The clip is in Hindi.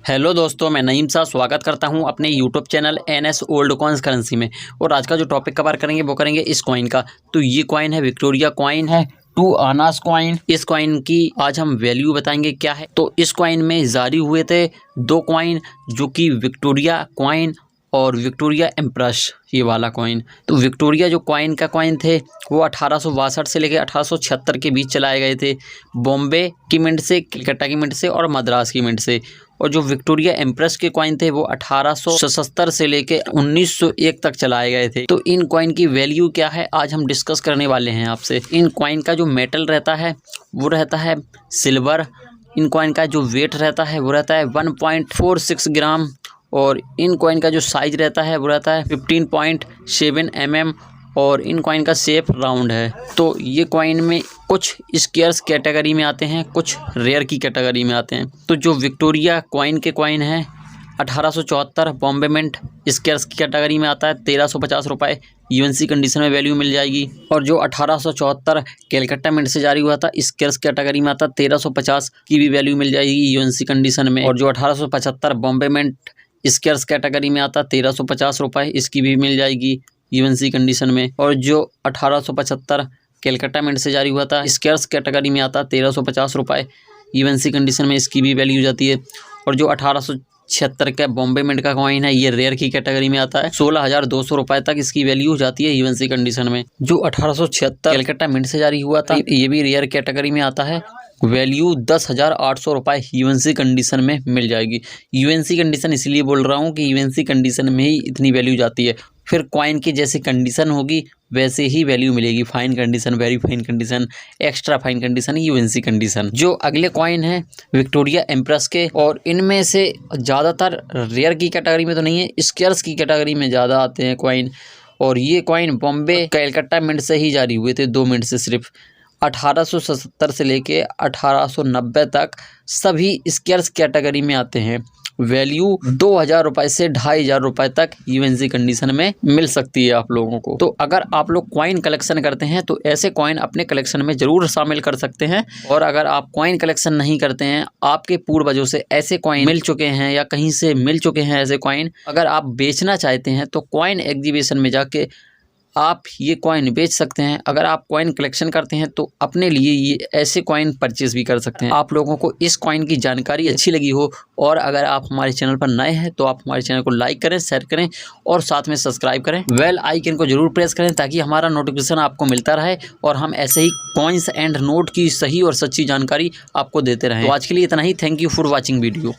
हेलो दोस्तों, मैं नईम साहब स्वागत करता हूं अपने YouTube channel NS old coins currency में। और आज का जो टॉपिक कवर करेंगे वो करेंगे इस कॉइन का। तो ये कॉइन है विक्टोरिया कॉइन है, 2 आनास कॉइन। इस कॉइन की आज हम वैल्यू बताएंगे क्या है। तो इस कॉइन में जारी हुए थे 2 कॉइन जो कि विक्टोरिया कॉइन और विक्टोरिया एम्प्रेस, ये वाला कॉइन। तो विक्टोरिया जो कॉइन का कॉइन थे वो 1862 से लेकर 1876 के बीच चलाए गए थे, बॉम्बे की मिंट से, कलकत्ता की मिंट से और मद्रास की मिंट से। और जो विक्टोरिया एम्प्रेस के कॉइन थे वो 1877 से लेके 1901 तक चलाए गए थे। तो इन कॉइन की वैल्यू क्या है आज हम डिस्कस करने वाले हैं आपसे। इन कॉइन का जो मेटल रहता है वो रहता है सिल्वर। इन कॉइन का जो वेट रहता है वो रहता है 1.46 ग्राम। और इन कॉइन का जो साइज रहता है वो रहता है 15.7 mm। और इन कॉइन का शेप राउंड है। तो ये कॉइन में कुछ स्केयर्स कैटेगरी में आते हैं, कुछ रेयर की कैटेगरी में आते हैं। तो जो विक्टोरिया कॉइन के कॉइन है 1874 बॉम्बे मिंट स्केयर्स की कैटेगरी में आता है, 1350 रुपये UNC कंडीशन में वैल्यू मिल जाएगी। और जो 1874 कलकत्ता मिंट से जारी हुआ था स्केयर्स कैटेगरी में आता है, 1350 की भी वैल्यू मिल जाएगी UNC कंडीशन में। और जो 1875 बॉम्बे मिंट स्केयर्स कैटेगरी में आता है 1350 रुपये, इसकी भी मिल जाएगी UNC कंडीशन में। और जो 1875 कलकत्ता मिंट से जारी हुआ था स्केयर्स कैटेगरी में आता है 1350 रुपये UNC कंडीशन में, इसकी भी वैल्यू जाती है। और जो 1876 का बॉम्बे मिंट का कॉइन है ये रेयर की कैटेगरी में आता है, 16,200 रुपये तक इसकी वैल्यू जाती है UNC कंडीशन में। जो 1876 कलकत्ता मिंट से जारी हुआ था ये भी रेयर कैटेगरी में आता है, वैल्यू 10,800 रुपये UNC कंडीशन में मिल जाएगी। UNC कंडीशन इसलिए बोल रहा हूँ कि UNC कंडीशन में ही इतनी वैल्यू जाती है। फिर कॉइन की जैसी कंडीशन होगी वैसे ही वैल्यू मिलेगी, fine condition, very fine condition, extra fine condition, UNC condition. जो अगले कॉइन है विक्टोरिया एम्प्रेस के, और इनमें से ज़्यादातर रेयर की कैटेगरी में तो नहीं है, स्केयर्स की कैटेगरी में ज़्यादा आते हैं कॉइन। और ये कॉइन बॉम्बे कलकत्ता मिंट से ही जारी हुए थे, 2 मिंट से सिर्फ। 1877 से लेके 1890 तक सभी स्केयर्स कैटेगरी में आते हैं, वैल्यू 2,000 रुपये से 2,500 रुपये तक UNC कंडीशन में मिल सकती है आप लोगों को। तो अगर आप लोग कॉइन कलेक्शन करते हैं तो ऐसे कॉइन अपने कलेक्शन में ज़रूर शामिल कर सकते हैं। और अगर आप कॉइन कलेक्शन नहीं करते हैं, आपके पूर्वजों से ऐसे कॉइन मिल चुके हैं या कहीं से मिल चुके हैं ऐसे कॉइन, अगर आप बेचना चाहते हैं तो कॉइन एग्जीबिशन में जाके आप ये कॉइन बेच सकते हैं। अगर आप कॉइन कलेक्शन करते हैं तो अपने लिए ये ऐसे कॉइन परचेज भी कर सकते हैं। आप लोगों को इस कॉइन की जानकारी अच्छी लगी हो और अगर आप हमारे चैनल पर नए हैं तो आप हमारे चैनल को लाइक करें, शेयर करें और साथ में सब्सक्राइब करें। बेल आइकन को जरूर प्रेस करें ताकि हमारा नोटिफिकेशन आपको मिलता रहे और हम ऐसे ही कॉइन्स एंड नोट की सही और सच्ची जानकारी आपको देते रहें। तो आज के लिए इतना ही। Thank you for watching video.